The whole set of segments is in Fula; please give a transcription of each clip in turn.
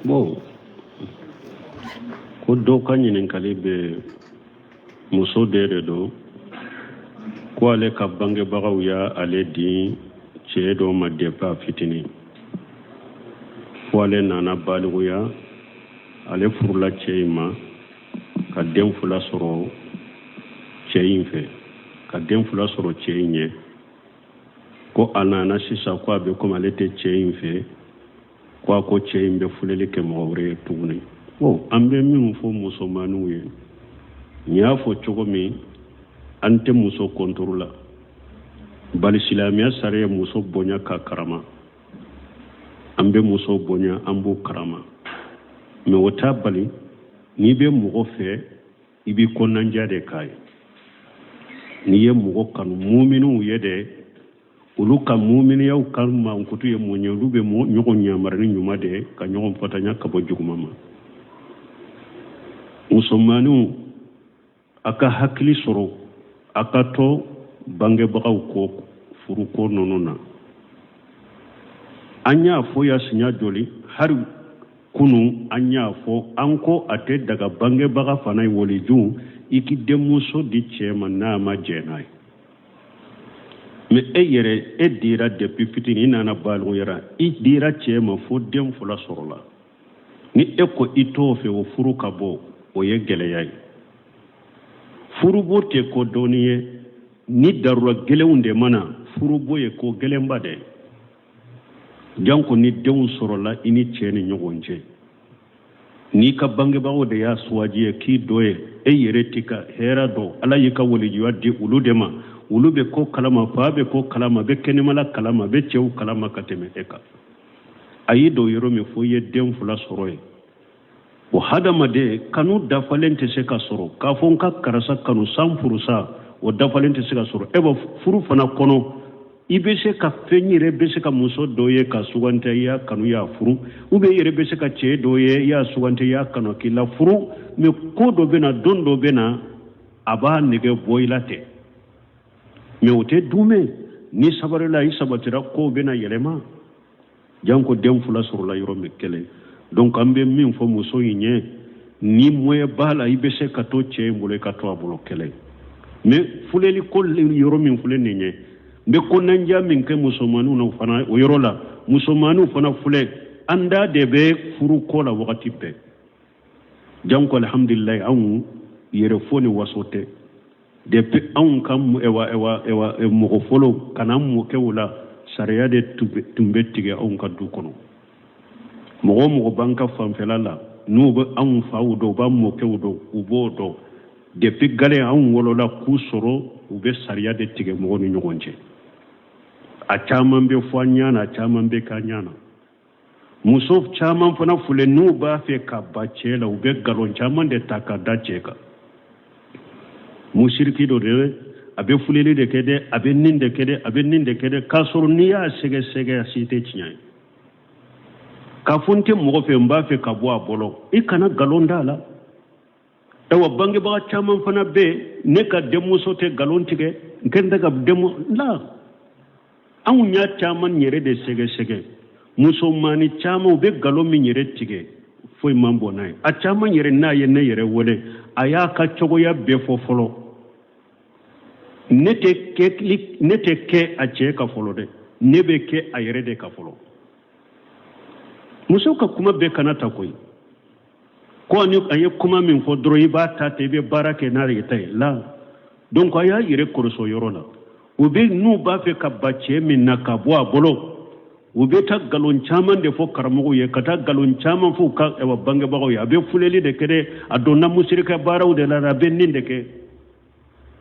Bon, ko dɔ ka ɲininkali bɛ muso de don ko ale ka bangebagaw y'a ale di cɛ dɔ ma depuis a fitinin ko ale nana baliguya ale furula cɛ in ma ka den fila sɔrɔ cɛ in fɛ ka den fila sɔrɔ cɛ in ɲɛ ko a nana sisan ko a bɛ komi ale tɛ cɛ in fɛ ko a ko cɛ in bɛ filɛli kɛ mɔgɔ wɛrɛ ye tuguni. Bon, an bɛ min fɔ musomaninw ye n y'a fɔ cogo min an tɛ muso kɔntoro la bari silamɛya sariya muso bonya ka karama an bɛ muso bonya an b'o karama mais o t'a bali n'i bɛ mɔgɔ fɛ i b'i kɔnɔnadiya de k'a ye n'i ye mɔgɔ kanu muminunw ye dɛ olu ka muminiyaw kanu mankutu ye mun ye olu bɛ ɲɔgɔn yamaruya ni ɲuman de ka ɲɔgɔn fatanya ka bɔ juguman ma musomaninw a ka hakili sɔrɔ a ka to bangebagaw kɔ furuko ninnu na an y'a fɔ ya siɲa joli hari kunu an y'a fɔ an ko a tɛ daga bangebaga fana ye waliju i k'i denmuso di cɛ ma n'a ma jɛ n'a ye mais e yɛrɛ e dira depuis fitinin i nana baluguyara i dira cɛ ma fo den fila sɔrɔla ni e ko i t'o fɛ o furu ka bɔ o ye gɛlɛya ye furubo tɛ ko dɔɔni ye ni darura gɛlɛnw de mana furubo ye ko gɛlɛnba dɛ janko ni denw sɔrɔla i ni cɛ ni ɲɔgɔn cɛ n'i ka bangebagaw de y'a suwaji ye k'i dɔ ye e yɛrɛ t'i ka hɛrɛ dɔn ala y'i ka walijuya di olu de ma olu bɛ ko kalama fa bɛ ko kalama bɛ kɛnɛmala kalama bɛ cɛw kalama ka tɛmɛ e kan a y'i don yɔrɔ min fo i ye den fila sɔrɔ ye o hadamaden kanu dafalen tɛ se ka sɔrɔ k'a fɔ n ka karisa kanu san furusa o dafalen tɛ se ka sɔrɔ e b'a furu fana kɔnɔ i bɛ se ka fɛn yɛrɛ bɛ se ka muso dɔ ye ka suganta i y'a kanu i y'a furu ou bien i yɛrɛ bɛ se ka cɛ dɔ ye i y'a suganta i y'a kanu k'i la furu mais ko dɔ bɛ na don dɔ bɛ na a b'a nɛgɛ bɔ i la ten mais o tɛ dunmɛ ni sabarila i sabatira kow bɛ na yɛlɛma janko den fila sɔrɔla yɔrɔ min kelen donc an bɛ min fɔ muso in ye ni moyen b'a la i bɛ se ka to cɛ in bolo i ka to a bolo kɛlɛ mais filɛli ko yɔrɔ min filɛ nin ye n bɛ kɔnɔnadiya min kɛ musomaninw na fana o yɔrɔ la musomaninw fana filɛ an da de bɛ furuko la wagati bɛɛ janko alhamdulilayi anw yɛrɛ fo ni waso tɛ depuis anw ka mɔgɔ fɔlɔ ka na an mɔkɛw la sariya de tun bɛ tigɛ anw ka du kɔnɔ mɔgɔ o mɔgɔ b'an ka fanfɛla la n'u bɛ anw faw dɔn u b'an mɔkɛw dɔn u b'o dɔn depuis gale anw wolola k'u sɔrɔ u bɛ sariya de tigɛ mɔgɔw ni ɲɔgɔn cɛ a caman bɛ fɔ an ɲana a caman bɛ k'an ɲana muso caman fana filɛ n'u b'a fɛ ka ba cɛ la u bɛ nkalon caman de ta ka da cɛ kan musiriki dɔ de a bɛ filɛli de kɛ dɛ a bɛ nin de kɛ dɛ a bɛ nin de kɛ dɛ k'a sɔrɔ n'i y'a sɛgɛsɛgɛ a si tɛ tiɲɛ ye k'a fɔ n tɛ mɔgɔ fɛ n b'a fɛ ka bɔ a bɔlɔ i kana nkalon d'a la ayiwa bangebaga caman fana bɛ yen ne ka denmuso tɛ nkalon tigɛ n kɛ n tɛ ka la anw y'a caman yɛrɛ de sɛgɛsɛgɛ musomanin caman u bɛ nkalon min yɛrɛ tigɛ foyi man bɔ n'a ye a caman yɛrɛ n'a ye ne yɛrɛ wele a y'a ka cogoya bɛɛ fɔ fɔlɔ ne tɛ kɛ a cɛ ka fɔlɔ dɛ ne bɛ kɛ a yɛrɛ de ka fɔlɔ muso ka kuma bɛɛ kana ta koyi ko ni a ye kuma min fɔ dɔrɔn i b'a ta ten i bɛ baara kɛ n'a yɛrɛ ta ye la donc a y'a yɛrɛ kɔrɔsɔ yɔrɔ la u bɛ n'u b'a fɛ ka ba cɛ min na ka bɔ a bolo u bɛ taa nkalon caman de fɔ karamɔgɔw ye ka taa nkalon caman fɔ u ka bangebagaw ye a bɛ filɛli de kɛ dɛ a donna musirika baaraw de la a bɛ nin de kɛ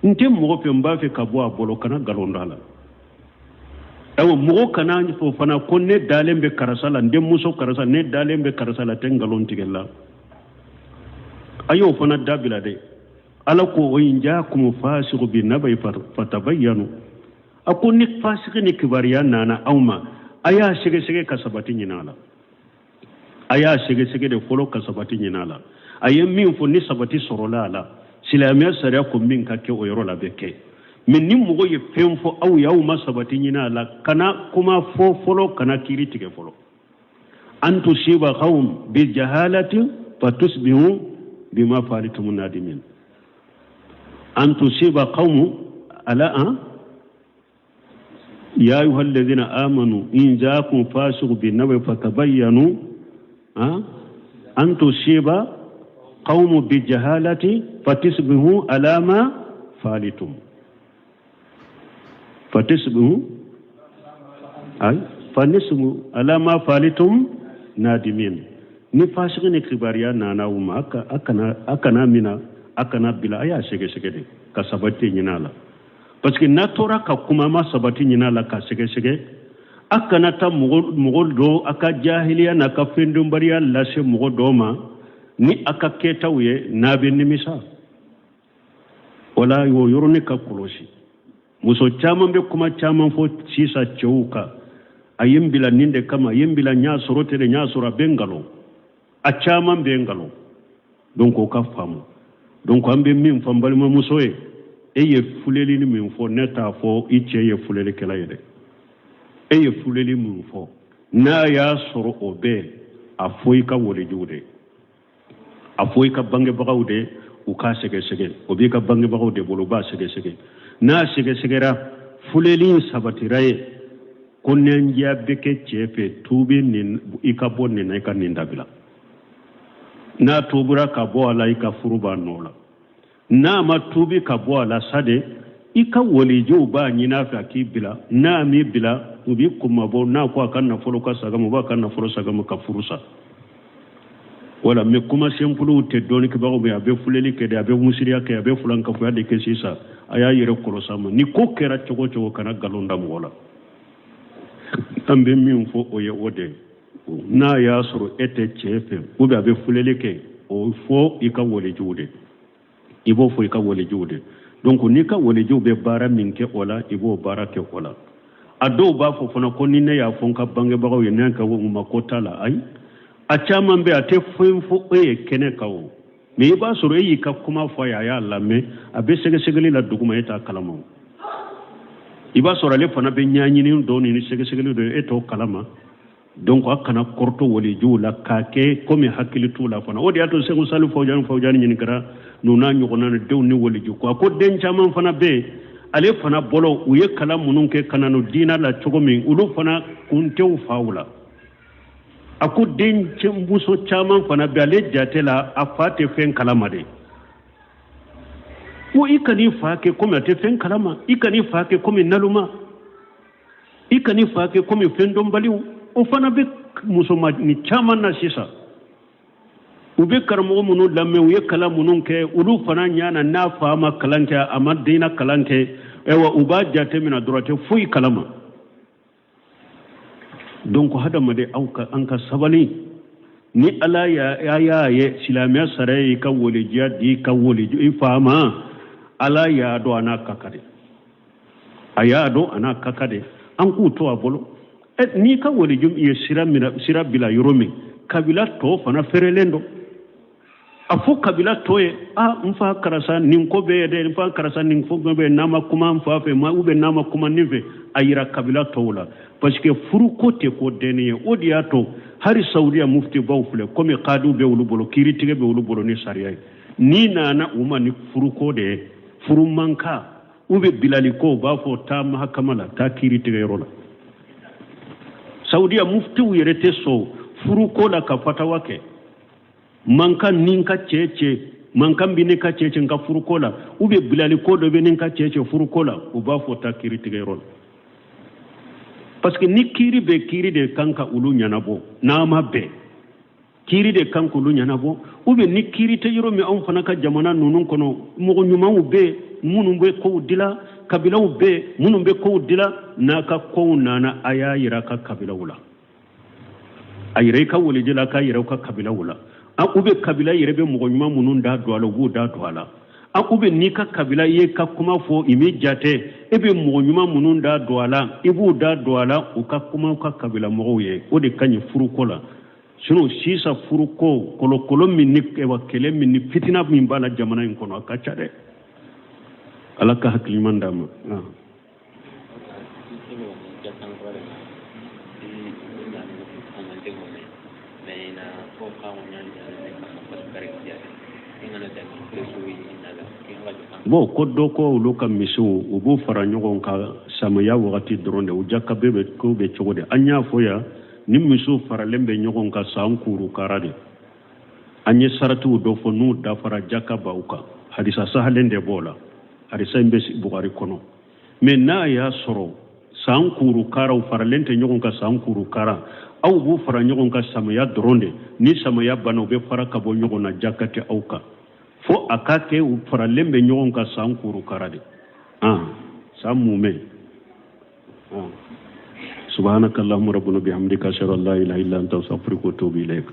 n tɛ mɔgɔ fɛ n b'a fɛ ka bɔ a bolo kana nkalon da la ayiwa mɔgɔ kana fɔ fana ko ne dalen bɛ karisa la n denmuso karisa ne dalen bɛ karisa la tɛ nkalon tigɛ la a y'o fana dabila dɛ ala ko o in jaakum fasiqun bi nabain fatabayyanu a ko ni fasiki ni kibariya nana aw ma a y'a sɛgɛsɛgɛ ka sabati ɲin'a la a y'a sɛgɛsɛgɛ de fɔlɔ ka sabati ɲin'a la a ye min fɔ ni sabati sɔrɔla a la silamɛya sariya ko min ka kɛ o yɔrɔ la bɛ kɛ mais ni mɔgɔ ye fɛn fɔ aw ye aw ma sabati ɲin'a la kana kuma fɔ fɔlɔ kana kiiri tigɛ fɔlɔ an tusiba qawm bi jahalati fatusbihu bima fa'altum nadimin an tusiba qawm ala يا أيها الذين آمنوا إن جاءكم فاسق بالنبأ فتبينوا أن تصيب قوم بجهالة فتصبحوا على ما فعلتم فنصبوا على ما فعلتم نادمين نفاسقين كباريا نانا وما أكنا منا أكنا بلا أيا سجى سجى كسبتي نالا parce que na tora ka kuma ma sabati nyina la ka sege sege akana ta mugol do aka jahiliya na ka fendum bariya la se mugol do ma ni aka keta uye na be nimisa wala yo yorone ka kolosi muso chaman be kuma chaman fo sisa cheuka ayimbila ninde kama yimbila nya sorote de nya sora bengalo a chaman bengalo donc o ka famu donc ambe min fambali ma musoye eye fuleli ni min fo neta fo iche ye fuleli kala yede eye fuleli min fo na ya soro obe afoy ka wole jude afoy ka bange bagawde u ka sege sege obi ka bange bagawde bolo ba sege sege na sege segera fuleli sabatiraye konnen jabbe ke chefe tubi nin ika bonne na ka nindabila na tubura ka bo ala ika furuba nola na matubi ka bo ala sade ika wolijo ba nyina fa kibila na mi bila ubi kuma bo na ko kan na folo ka saga mo ba kan na folo saga mo ka furusa wala me kuma sempulu te doni ke ba be abe fuleli ke de abe musiriya ke abe fulan ka fu ya de ke sisa aya yere kolo sama ni ko kera chogo chogo kana galonda mo wala tambe mi fo o ye ode na ya soro ete chefe ubi abe fuleli ke o fo ika wolijo de ibo fo ka wole juude donc ni ka wole juube bara min ke ola ibo bara ke ola ado ba fo fona ko ni ne ya fon ka bange bagaw ye nan ka wo ma ko tala ay a chama be ate fo e kene kawo me ba soro yi ka kuma fo ya Allah me abe sege segeli la duguma eta kalama iba soro le fona be nyaanyi ni do ni sege segeli do eto kalama donc akana korto wole juula ka ke comme hakilitu la fona odi ato segu salu fo jan ni kara nuna nyogona na dew ni wole ju ko den chaman fana be ale fana bolo uye kala munun ke kanano dina la chogomi ulu fana kuntew faula ako den chembuso chaman fana be ale jatela afate fen kalama de wo ikani faake comme ate fen kalama ikani faake comme naluma ikani faake comme fen dombaliu o fana be musoma ni chaman na sisa ube karamo munu lamme uye kala munun ke ulu fana nyana na fama kalanke amadina kalanke ewa uba jate mina durate fui kalama donc hada made auka anka sabali ni ala ya ye silamiya sare ka wolijiya di ka woliju ifama ala ya do ana kakade aya do ana kakade an ku to abolo ni ka wolijum ye sira bila yoromi kabila to fana ferelendo afo kabila toye mfa karasa ninko be de mfa karasa ninko be nama kuma mfa fe ma ube nama kuma nive ayira kabila tola parce que furu kote ko deniye odiato hari saudiya mufti bawfule comme qadu be wulu bolo kiritige be wulu bolo ni sariya ni nana uma ni furu ko de furu manka ube bilali ko ba fo ta mahakamala ta kiritige rola saudiya mufti uyerete so furu ko la ka fatawa ke manka ninka cheche manka mbine ka cheche nka furukola ube bilali ko do be ninka cheche furukola uba fota kiri tigairon parce que ni kiri be kiri de kanka ulu nyanabo na mabbe kiri de kanka ulu nyanabo ube ni kiri te yoro mi on fana ka jamana nunun kono mo nyuma ube munun be ko dila kabila ube munun be ko dila naka ko nana aya yira ka kabila wula ayire ka wole dila ka yira ka kabila wula ube kabila yerebe mugonyuma munun da dwala gu da dwala ube nika kabila ye ka kuma fo imijate ebe mugonyuma munun da dwala ibu da dwala uka kuma ka kabila mugoye ode kanyi furukola sino sisa furuko kolokolo minni ewa kele minni fitina min bala jamana in kono akacha de alaka haklimanda ma bo ko do ko ulu kam misu ubu fara nyogon ka samaya wakati dronde ujaka bebe ko be chogode anya foya nim misu fara lembe nyogon ka sankuru karade anye saratu do fo nu da fara jaka bauka hadisa sahalende bola hadisa mbesi bugari kono me na ya soro sankuru kara u fara lente nyogon ka sankuru kara au bu fara nyogon ka samaya dronde ni samaya bano be fara ka bo nyogon na jakate auka fo akake u fara lembe nyogon ka sankuru karade samume subhanakallahumma rabbuna bihamdika ashhadu an la ilaha illa anta astaghfiruka wa atubu ilaik